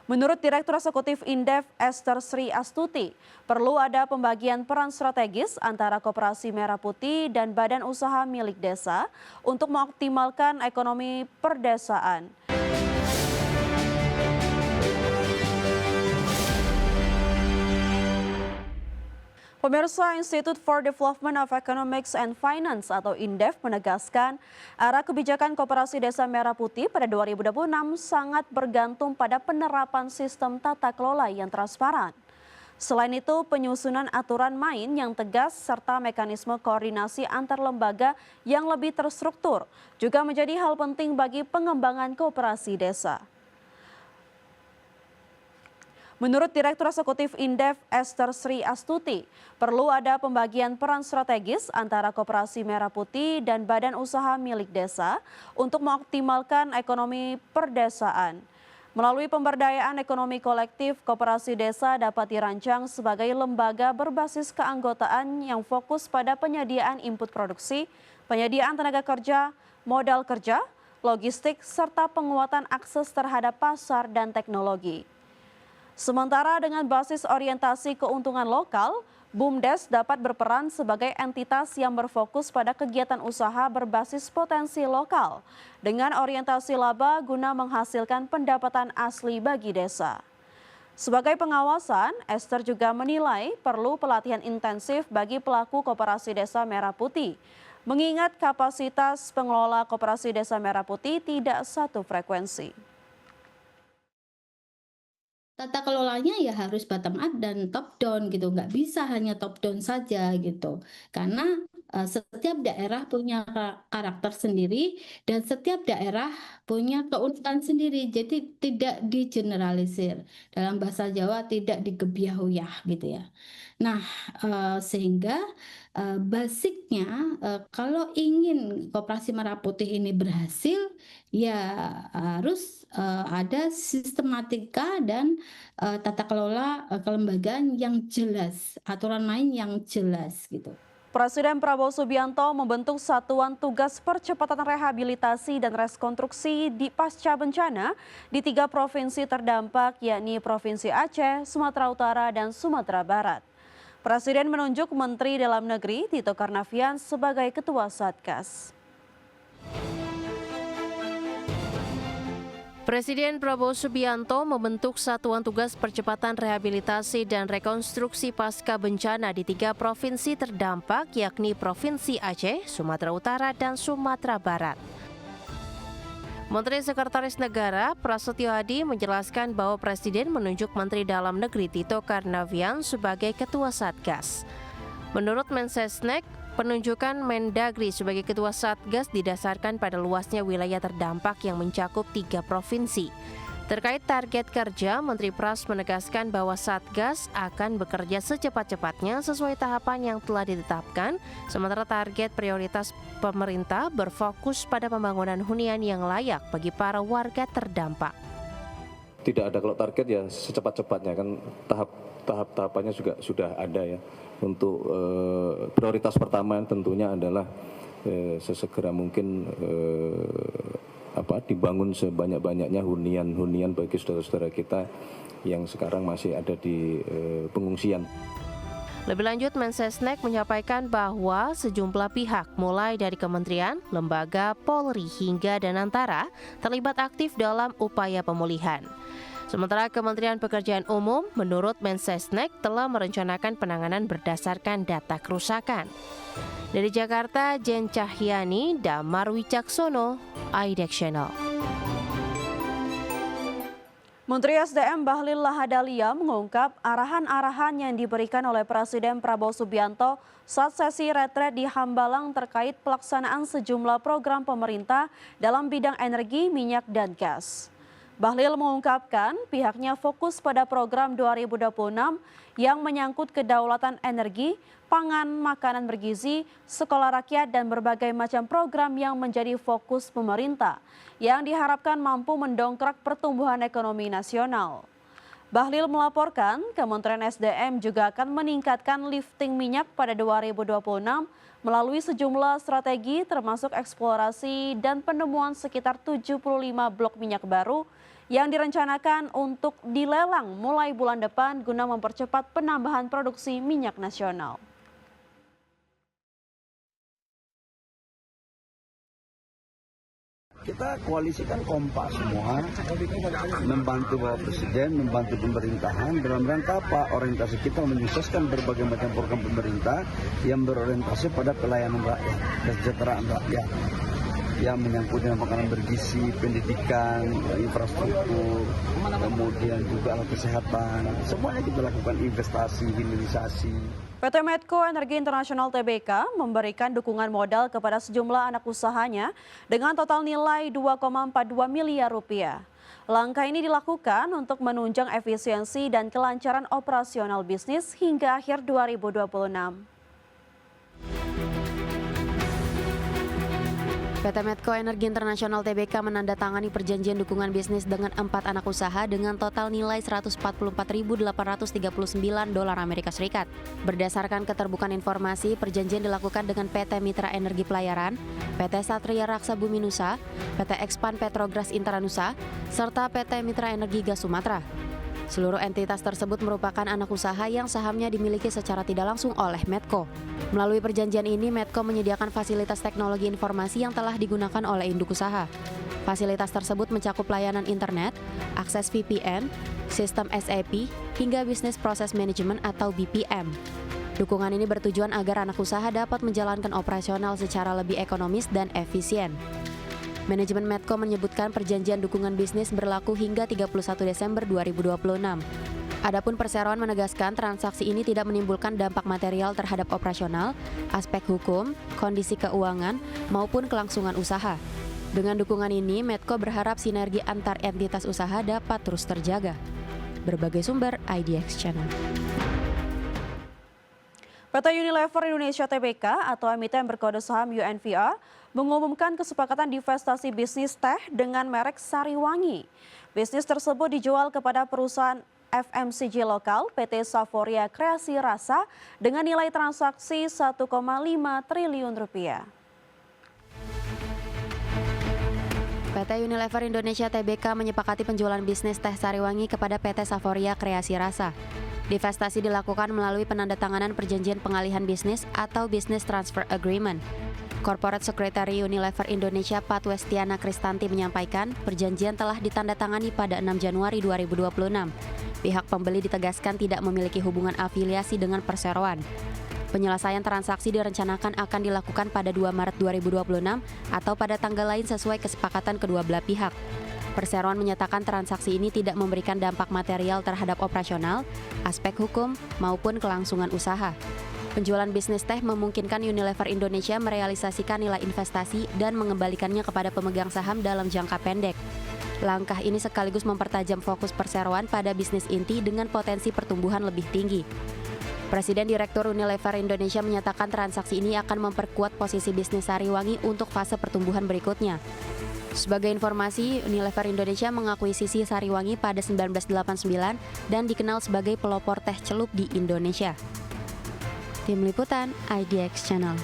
Menurut Direktur Eksekutif Indef Esther Sri Astuti, perlu ada pembagian peran strategis antara Koperasi Merah Putih dan badan usaha milik desa untuk mengoptimalkan ekonomi perdesaan. Pemirsa, Institute for Development of Economics and Finance atau INDEF menegaskan arah kebijakan Koperasi Desa Merah Putih pada 2026 sangat bergantung pada penerapan sistem tata kelola yang transparan. Selain itu, penyusunan aturan main yang tegas serta mekanisme koordinasi antar lembaga yang lebih terstruktur juga menjadi hal penting bagi pengembangan koperasi desa. Menurut Direktur Eksekutif Indef Esther Sri Astuti, perlu ada pembagian peran strategis antara Koperasi Merah Putih dan badan usaha milik desa untuk mengoptimalkan ekonomi perdesaan. Melalui pemberdayaan ekonomi kolektif, koperasi desa dapat dirancang sebagai lembaga berbasis keanggotaan yang fokus pada penyediaan input produksi, penyediaan tenaga kerja, modal kerja, logistik, serta penguatan akses terhadap pasar dan teknologi. Sementara dengan basis orientasi keuntungan lokal, BUMDes dapat berperan sebagai entitas yang berfokus pada kegiatan usaha berbasis potensi lokal dengan orientasi laba guna menghasilkan pendapatan asli bagi desa. Sebagai pengawasan, Esther juga menilai perlu pelatihan intensif bagi pelaku Koperasi Desa Merah Putih, mengingat kapasitas pengelola Koperasi Desa Merah Putih tidak satu frekuensi. Tata kelolanya ya harus bottom up dan top down gitu, nggak bisa hanya top down saja gitu. Karena setiap daerah punya karakter sendiri dan setiap daerah punya keunikan sendiri. Jadi tidak digeneralisir. Dalam bahasa Jawa tidak digebiah-uyah gitu ya. Nah, sehingga basicnya kalau ingin Koperasi Merah Putih ini berhasil, ya harus ada sistematika dan tata kelola kelembagaan yang jelas, aturan main yang jelas gitu. Presiden Prabowo Subianto membentuk Satuan Tugas Percepatan Rehabilitasi dan Rekonstruksi di pasca bencana di 3 provinsi terdampak, yakni Provinsi Aceh, Sumatera Utara, dan Sumatera Barat. Presiden menunjuk Menteri Dalam Negeri Tito Karnavian sebagai Ketua Satgas. Presiden Prabowo Subianto membentuk Satuan Tugas Percepatan Rehabilitasi dan Rekonstruksi Pasca Bencana di 3 provinsi terdampak, yakni Provinsi Aceh, Sumatera Utara, dan Sumatera Barat. Menteri Sekretaris Negara Prasetyo Adi menjelaskan bahwa Presiden menunjuk Menteri Dalam Negeri Tito Karnavian sebagai Ketua Satgas. Menurut Mensesnek, penunjukan Mendagri sebagai Ketua Satgas didasarkan pada luasnya wilayah terdampak yang mencakup 3 provinsi. Terkait target kerja, Menteri Pras menegaskan bahwa Satgas akan bekerja secepat-cepatnya sesuai tahapan yang telah ditetapkan, sementara target prioritas pemerintah berfokus pada pembangunan hunian yang layak bagi para warga terdampak. Tidak ada kalau target ya secepat-cepatnya, kan tahapannya juga sudah ada ya. Untuk prioritas pertama tentunya adalah sesegera mungkin dibangun sebanyak-banyaknya hunian bagi saudara-saudara kita yang sekarang masih ada di pengungsian. Lebih lanjut, Mensesnek menyampaikan bahwa sejumlah pihak mulai dari kementerian, lembaga, Polri hingga Danantara terlibat aktif dalam upaya pemulihan. Sementara Kementerian Pekerjaan Umum menurut Mensesnek telah merencanakan penanganan berdasarkan data kerusakan. Dari Jakarta, Jen Cahyani, Damar Wicaksono, IDEX Channel. Menteri SDM Bahlil Lahadalia mengungkap arahan-arahan yang diberikan oleh Presiden Prabowo Subianto saat sesi retret di Hambalang terkait pelaksanaan sejumlah program pemerintah dalam bidang energi, minyak, dan gas. Bahlil mengungkapkan pihaknya fokus pada program 2026 yang menyangkut kedaulatan energi, pangan, makanan bergizi, sekolah rakyat, dan berbagai macam program yang menjadi fokus pemerintah yang diharapkan mampu mendongkrak pertumbuhan ekonomi nasional. Bahlil melaporkan Kementerian SDM juga akan meningkatkan lifting minyak pada 2026 melalui sejumlah strategi termasuk eksplorasi dan penemuan sekitar 75 blok minyak baru yang direncanakan untuk dilelang mulai bulan depan guna mempercepat penambahan produksi minyak nasional. Kita koalisi kan kompak semua, membantu Bapak Presiden, membantu pemerintahan dalam rangka apa? Orientasi kita menyukseskan berbagai macam program pemerintah yang berorientasi pada pelayanan rakyat, kesejahteraan rakyat, yang menyangkut dengan makanan bergizi, pendidikan, infrastruktur, kemudian juga alat kesehatan. Semuanya kita lakukan investasi, hilirisasi. PT Medco Energi Internasional Tbk memberikan dukungan modal kepada sejumlah anak usahanya dengan total nilai 2,42 miliar rupiah. Langkah ini dilakukan untuk menunjang efisiensi dan kelancaran operasional bisnis hingga akhir 2026. PT Medco Energi Internasional Tbk menandatangani perjanjian dukungan bisnis dengan 4 anak usaha dengan total nilai $144.839 Amerika Serikat. Berdasarkan keterbukaan informasi, perjanjian dilakukan dengan PT Mitra Energi Pelayaran, PT Satria Raksa Bumi Nusa, PT Expand Petrogras Intranusa, serta PT Mitra Energi Gas Sumatera. Seluruh entitas tersebut merupakan anak usaha yang sahamnya dimiliki secara tidak langsung oleh Medco. Melalui perjanjian ini, Medco menyediakan fasilitas teknologi informasi yang telah digunakan oleh induk usaha. Fasilitas tersebut mencakup layanan internet, akses VPN, sistem SAP, hingga Business Process Management atau BPM. Dukungan ini bertujuan agar anak usaha dapat menjalankan operasional secara lebih ekonomis dan efisien. Manajemen Medco menyebutkan perjanjian dukungan bisnis berlaku hingga 31 Desember 2026. Adapun perseroan menegaskan transaksi ini tidak menimbulkan dampak material terhadap operasional, aspek hukum, kondisi keuangan, maupun kelangsungan usaha. Dengan dukungan ini, Medco berharap sinergi antar entitas usaha dapat terus terjaga. Berbagai sumber IDX Channel. PT Unilever Indonesia Tbk atau emiten berkode saham UNVR mengumumkan kesepakatan divestasi bisnis teh dengan merek Sariwangi. Bisnis tersebut dijual kepada perusahaan FMCG lokal PT Saforia Kreasi Rasa dengan nilai transaksi 1,5 triliun rupiah. PT Unilever Indonesia Tbk menyepakati penjualan bisnis teh Sariwangi kepada PT Saforia Kreasi Rasa. Divestasi dilakukan melalui penandatanganan perjanjian pengalihan bisnis atau Business Transfer Agreement. Corporate Secretary Unilever Indonesia Pat Westiana Kristanti menyampaikan perjanjian telah ditandatangani pada 6 Januari 2026. Pihak pembeli ditegaskan tidak memiliki hubungan afiliasi dengan perseroan. Penyelesaian transaksi direncanakan akan dilakukan pada 2 Maret 2026 atau pada tanggal lain sesuai kesepakatan kedua belah pihak. Perseroan menyatakan transaksi ini tidak memberikan dampak material terhadap operasional, aspek hukum, maupun kelangsungan usaha. Penjualan bisnis teh memungkinkan Unilever Indonesia merealisasikan nilai investasi dan mengembalikannya kepada pemegang saham dalam jangka pendek. Langkah ini sekaligus mempertajam fokus perseroan pada bisnis inti dengan potensi pertumbuhan lebih tinggi. Presiden Direktur Unilever Indonesia menyatakan transaksi ini akan memperkuat posisi bisnis Sariwangi untuk fase pertumbuhan berikutnya. Sebagai informasi, Unilever Indonesia mengakuisisi Sariwangi pada 1989 dan dikenal sebagai pelopor teh celup di Indonesia. Tim Liputan IDX Channel.